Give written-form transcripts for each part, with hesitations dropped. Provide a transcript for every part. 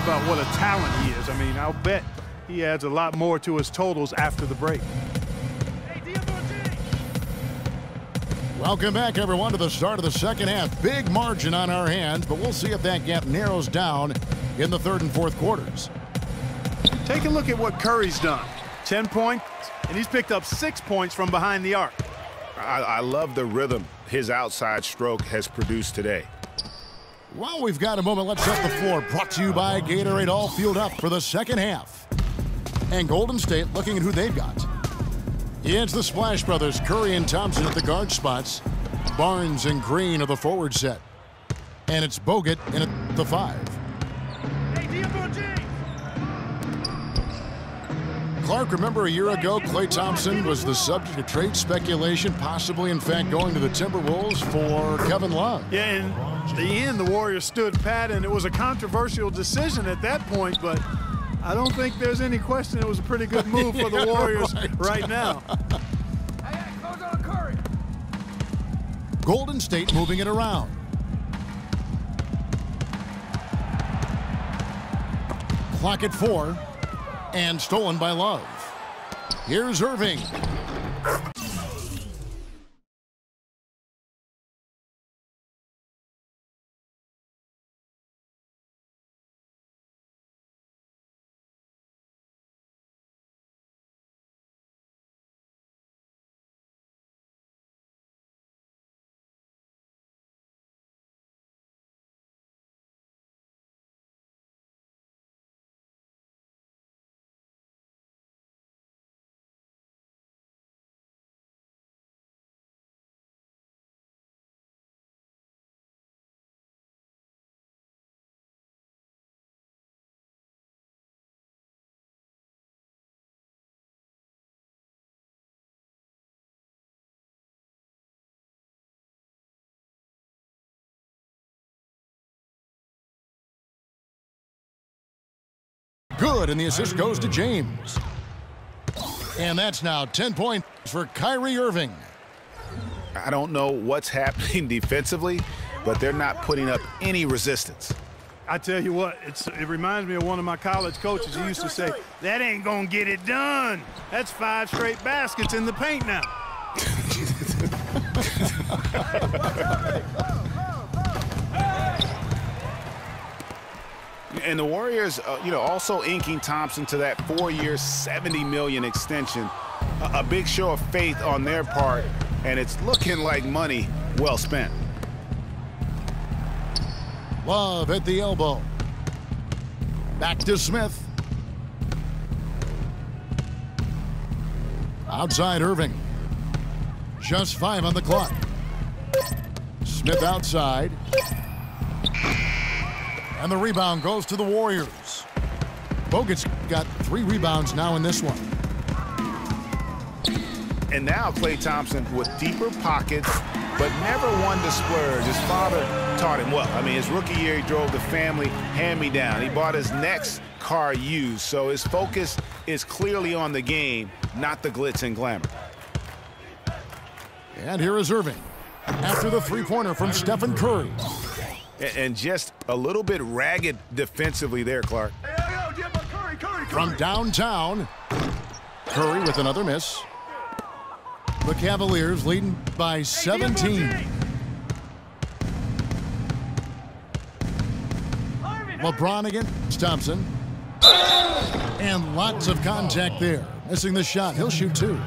about what a talent he is. I mean, I'll bet he adds a lot more to his totals after the break. Welcome back, everyone, to the start of the second half. Big margin on our hands, but we'll see if that gap narrows down in the third and fourth quarters. Take a look at what Curry's done. 10 points, and he's picked up 6 points from behind the arc. I love the rhythm his outside stroke has produced today. Well, we've got a moment. Let's set the floor. Brought to you by Gatorade. All fueled up for the second half. And Golden State looking at who they've got. It's the Splash Brothers, Curry and Thompson at the guard spots. Barnes and Green are the forward set. And it's Bogut in at the 5. Clark, remember a year ago, Klay Thompson was the subject of trade speculation, possibly, in fact, going to the Timberwolves for Kevin Love. Yeah, in the end, the Warriors stood pat, and it was a controversial decision at that point, but I don't think there's any question it was a pretty good move for the Warriors right now. Hey, close on Curry. Golden State moving it around. Clock at 4. And stolen by Love. Here's Irving. Good, and the assist goes to James. And that's now 10 points for Kyrie Irving. I don't know what's happening defensively, but they're not putting up any resistance. I tell you what, it reminds me of one of my college coaches. He used to say, that ain't gonna get it done. That's 5 straight baskets in the paint now. And the Warriors, also inking Thompson to that 4-year, $70 million extension. A big show of faith on their part, and it's looking like money well spent. Love at the elbow. Back to Smith. Outside Irving. Just 5 on the clock. Smith outside. And the rebound goes to the Warriors. Bogut's got 3 rebounds now in this one. And now Klay Thompson with deeper pockets, but never one to splurge. His father taught him well. I mean, his rookie year, he drove the family hand-me-down. He bought his next car used, so his focus is clearly on the game, not the glitz and glamour. And here is Irving after the three-pointer from Stephen Curry. And just a little bit ragged defensively there, Clark. From downtown, Curry with another miss. The Cavaliers leading by 17. LeBron against Thompson. And lots of contact there. Missing the shot. He'll shoot 2.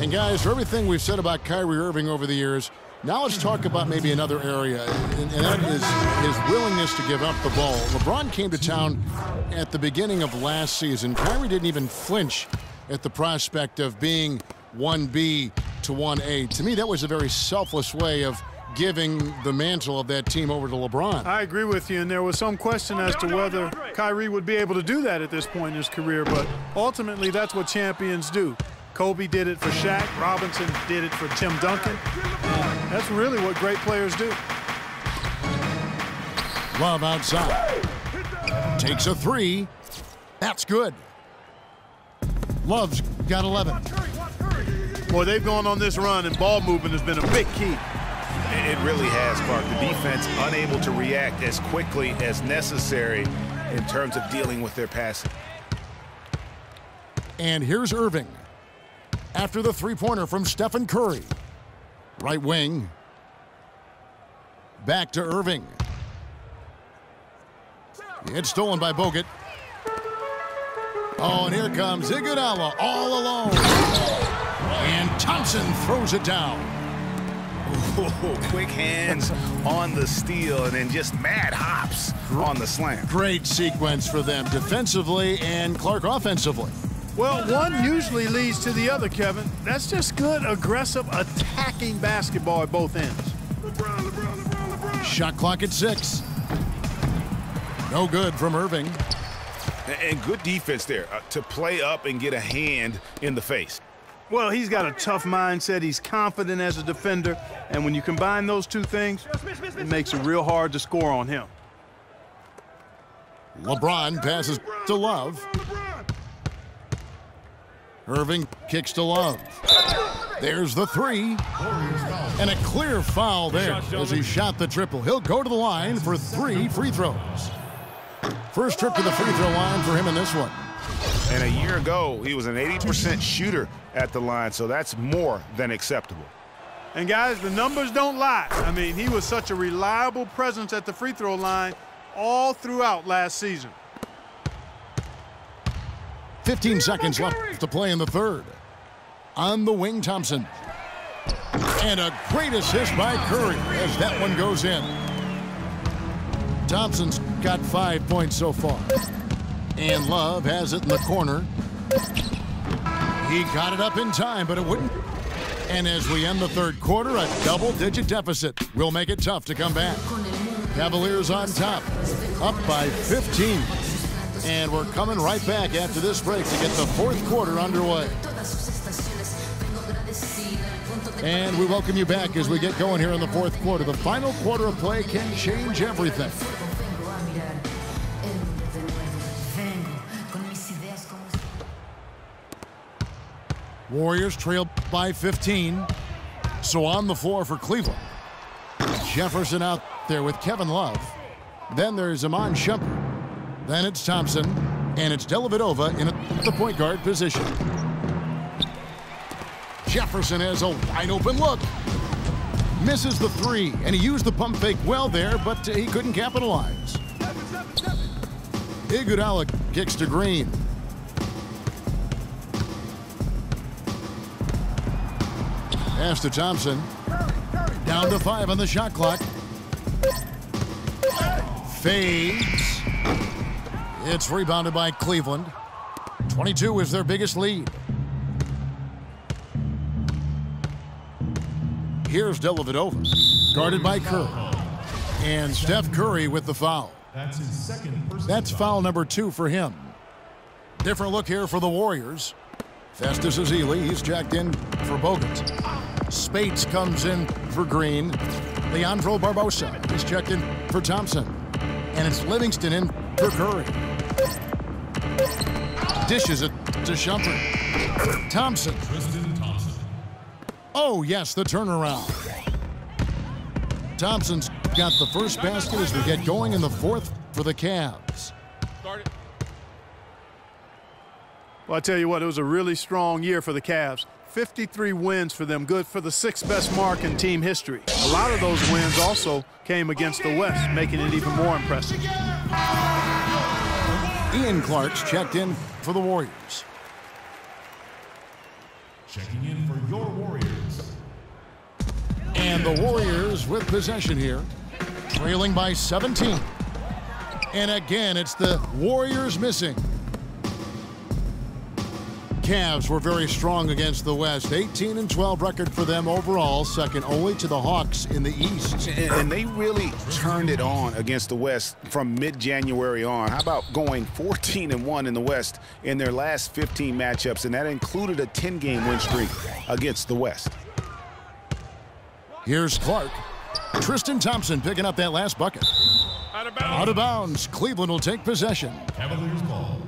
And guys, for everything we've said about Kyrie Irving over the years, now let's talk about maybe another area, and that is his willingness to give up the ball. LeBron came to town at the beginning of last season. Kyrie didn't even flinch at the prospect of being 1B to 1A. To me, that was a very selfless way of giving the mantle of that team over to LeBron. I agree with you, and there was some question as to whether Kyrie would be able to do that at this point in his career, but ultimately that's what champions do. Kobe did it for Shaq. Robinson did it for Tim Duncan. And that's really what great players do. Love outside. Takes a 3. That's good. Love's got 11. Boy, they've gone on this run, and ball movement has been a big key. It really has, Clark. The defense unable to react as quickly as necessary in terms of dealing with their passing. And here's Irving. After the three-pointer from Stephen Curry. Right wing. Back to Irving. It's stolen by Bogut. Oh, and here comes Iguodala all alone. And Thompson throws it down. Ooh, quick hands on the steal and then just mad hops on the slam. Great sequence for them defensively and Clark offensively. Well, one usually leads to the other, Kevin. That's just good, aggressive, attacking basketball at both ends. Shot clock at 6. No good from Irving. And good defense there to play up and get a hand in the face. Well, he's got a tough mindset. He's confident as a defender. And when you combine those two things, it makes it real hard to score on him. LeBron passes to Love. Irving kicks to Love. There's the three. And a clear foul there as he shot the triple. He'll go to the line for 3 free throws. First trip to the free throw line for him in this one. And a year ago, he was an 80% shooter at the line, so that's more than acceptable. And, guys, the numbers don't lie. I mean, he was such a reliable presence at the free throw line all throughout last season. 15 seconds left to play in the third. On the wing, Thompson. And a great assist by Curry as that one goes in. Thompson's got 5 points so far. And Love has it in the corner. He got it up in time, but it wouldn't. And as we end the third quarter, a double-digit deficit will make it tough to come back. Cavaliers on top, up by 15. And we're coming right back after this break to get the fourth quarter underway. And we welcome you back as we get going here in the fourth quarter. The final quarter of play can change everything. Warriors trail by 15. So on the floor for Cleveland. Jefferson out there with Kevin Love. Then there's Iman Shumpert. Then it's Thompson. And it's Dellavedova in the point guard position. Jefferson has a wide open look. Misses the three. And he used the pump fake well there, but he couldn't capitalize. Iguodala kicks to Green. Pass to Thompson. Down to 5 on the shot clock. Fades. It's rebounded by Cleveland. 22 is their biggest lead. Here's Dellavedova. Guarded by Curry. And Steph Curry with the foul. That's his second personal That's foul number 2 for him. Different look here for the Warriors. Festus Ezeli, he's checked in for Bogut. Spates comes in for Green. Leandro Barbosa, he's checked in for Thompson. And it's Livingston in for Curry. Dishes it to Shumpert. Thompson. Oh, yes, the turnaround. Thompson's got the first basket as we get going in the fourth for the Cavs. Well, I tell you what, it was a really strong year for the Cavs. 53 wins for them, good for the 6th best mark in team history. A lot of those wins also came against the West, making it even more impressive. Ian Clark's checked in for the Warriors. Checking in for your Warriors. And the Warriors with possession here, trailing by 17. And again, it's the Warriors missing. Cavs were very strong against the West. 18-12 record for them overall, second only to the Hawks in the East. And they really turned it on against the West from mid-January on. How about going 14-1 in the West in their last 15 matchups, and that included a 10-game win streak against the West. Here's Clark. Tristan Thompson picking up that last bucket. Out of bounds. Cleveland will take possession. Cavaliers ball.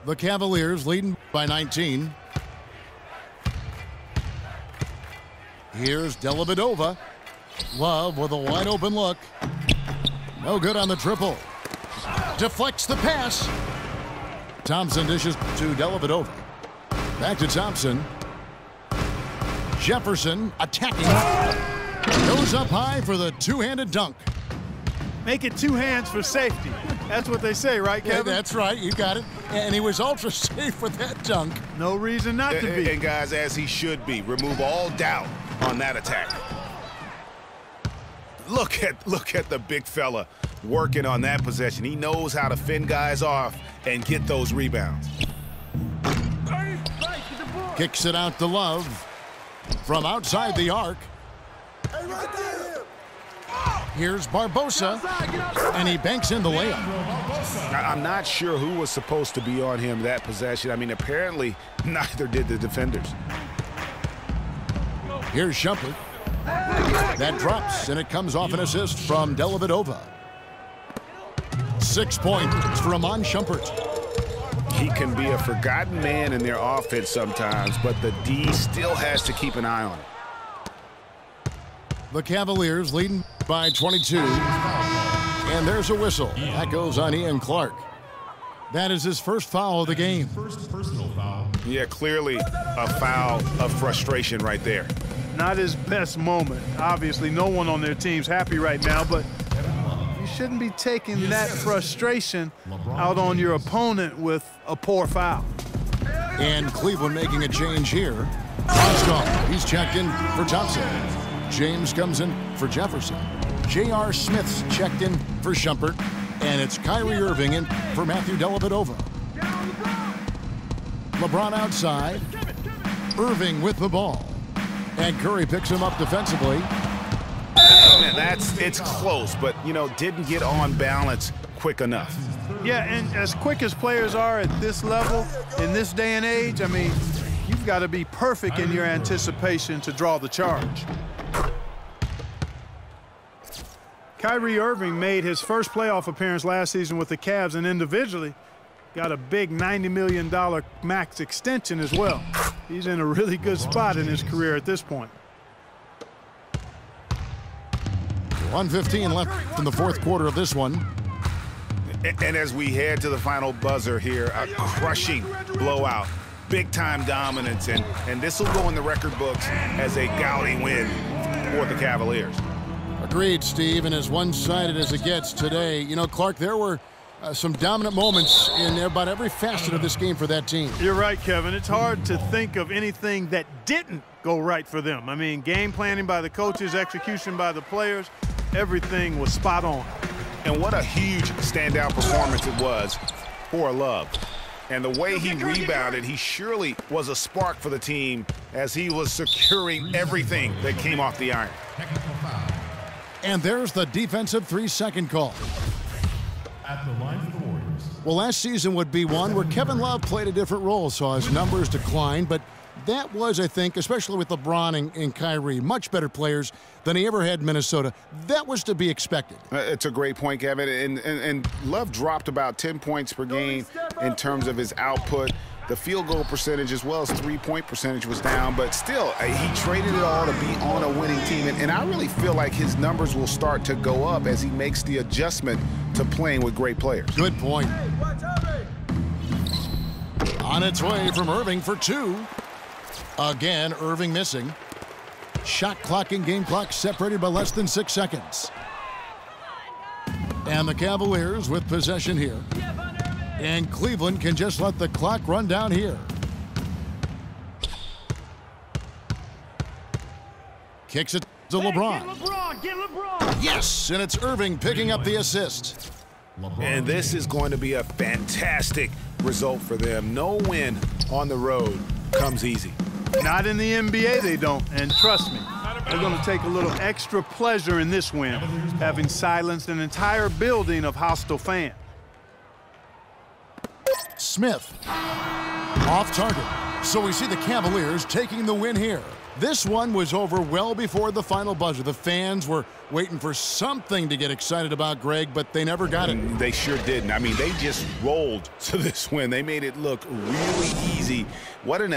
The Cavaliers leading by 19. Here's Dellavedova. Love with a wide open look. No good on the triple. Deflects the pass. Thompson dishes to Dellavedova. Back to Thompson. Jefferson attacking. Goes up high for the two-handed dunk. Make it two hands for safety. That's what they say, right, Kevin? Yeah, that's right. You got it. And he was ultra safe with that dunk. No reason not to be. And guys, as he should be. Remove all doubt on that attack. Look at the big fella working on that possession. He knows how to fend guys off and get those rebounds. Kicks it out to Love from outside the arc. Here's Barbosa, and he banks in the layup. I'm not sure who was supposed to be on him that possession. I mean, apparently neither did the defenders. Here's Shumpert. That drops, and it comes off an assist from Dellavedova. 6 points for Iman Shumpert. He can be a forgotten man in their offense sometimes, but the D still has to keep an eye on him. The Cavaliers leading by 22. And there's a whistle. That goes on Ian Clark. That is his first foul of the game. First personal foul. Yeah, clearly a foul of frustration right there. Not his best moment. Obviously, no one on their team's happy right now, but you shouldn't be taking that frustration out on your opponent with a poor foul. And Cleveland making a change here. Mozgov, he's checked in for Thompson. James comes in for Jefferson. J.R. Smith's checked in for Shumpert. And it's Kyrie Irving in for Matthew Dellavedova. LeBron outside. Irving with the ball. And Curry picks him up defensively. Man, it's close, but, you know, didn't get on balance quick enough. Yeah, and as quick as players are at this level, in this day and age, I mean, you've got to be perfect in your anticipation to draw the charge. Kyrie Irving made his first playoff appearance last season with the Cavs, and individually got a big $90 million max extension as well. He's in a really good spot in his career at this point. 1:15 left in the fourth quarter of this one. And as we head to the final buzzer here, a crushing blowout, big-time dominance, and this will go in the record books as a gaudy win for the Cavaliers. Agreed, Steve, and as one-sided as it gets today, you know, Clark, there were some dominant moments in about every facet of this game for that team. You're right, Kevin. It's hard to think of anything that didn't go right for them. I mean, game planning by the coaches, execution by the players, everything was spot on. And what a huge standout performance it was for Love. And the way he rebounded, he surely was a spark for the team as he was securing everything that came off the iron. Technical foul. And there's the defensive 3-second call. At the line for the Warriors. Well, last season would be one where Kevin Love played a different role, saw his numbers decline, but that was, I think, especially with LeBron and Kyrie, much better players than he ever had in Minnesota. That was to be expected. It's a great point, Kevin. And Love dropped about 10 points per game in terms of his output. The field goal percentage as well as three-point percentage was down, but still, he traded it all to be on a winning team. And I really feel like his numbers will start to go up as he makes the adjustment to playing with great players. Good point. On its way from Irving for two. Again, Irving missing. Shot clock and game clock separated by less than 6 seconds. And the Cavaliers with possession here. And Cleveland can just let the clock run down here. Kicks it to LeBron. Get LeBron. Yes, and it's Irving picking up the assist. And this is going to be a fantastic result for them. No win on the road comes easy. Not in the NBA, they don't. And trust me, they're going to take a little extra pleasure in this win, having silenced an entire building of hostile fans. Smith off target. So we see the Cavaliers taking the win here. This one was over well before the final buzzer. The fans were waiting for something to get excited about, Greg, but they never got it. They sure didn't. I mean, they just rolled to this win. They made it look really easy. What an